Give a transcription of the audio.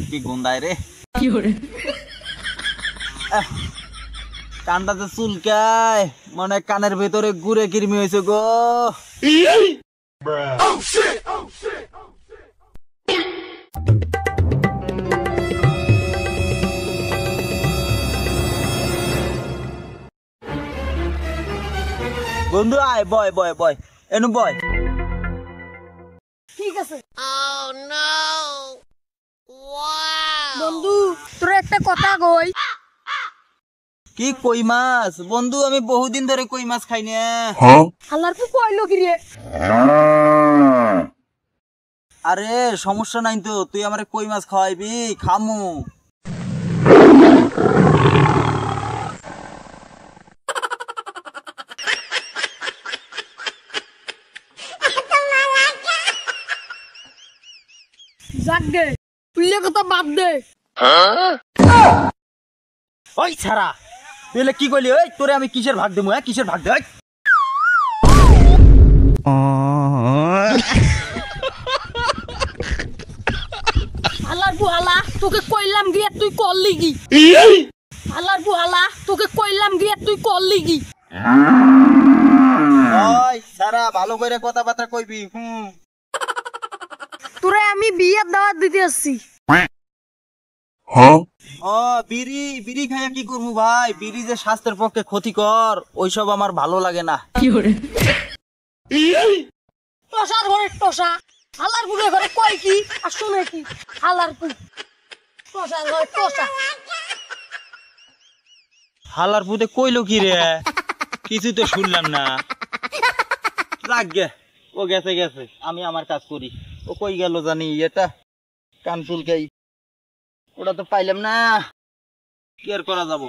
কি গন্ধায় রে, কানটাতে চুলকায়, মানে কানের ভেতরে গুড়ে কিরমি হয়েছে গো। বন্ধু আয়, বয় বয় বয়, এনু বয়। ঠিক আছে। বন্ধু তোর একটা কথা কই। কি কই মাছ? বন্ধু আমি বহুদিন ধরে কই মাছ খাই না। আল্লাহর পু কইলো কি রে? আরে সমস্যা নাই তো, তুই আমারে কই মাছ খাওয়াইবি, খামু। যাক দে, তুইলে কথা বাদ দে। ওই ছাড়া, তুই এলে কি কইলি? ওই তোরে আমি কিসের ভাগ দেবো? কিসের ভাগ দে? আল্লাহর পু হালা, তোকে কইলাম গিয়ে তুই করলি কি? আল্লাহর পু হালা, তোকে কইলাম গিয়ে তুই করলি কি? ওই ছাড়া, ভালো করে কথাবার্তা কইবি। তোরে আমি বিয়ের দাওয়াত দিতে আসছি। ও বিড়ি, বিড়ি খাইয়া কি করবো ভাই? বিড়ি যে স্বাস্থ্যের পক্ষে ক্ষতিকর, ওইসব আমার ভালো লাগে না। টসার ঘরে টসা, আল্লাহর পুরে ঘরে কয় কি আর শুনে কি? আল্লাহর পু টসার ঘরে টসা। হালার পুতে কইলো কি রে? কিছু তো শুনলাম না। রাখ গে, ও গেছে গেছে, আমি আমার কাজ করি। ও কই গেল জানি, এটা কান চুলকাই, ওটা তো পাইলাম না, কি আর করা যাব।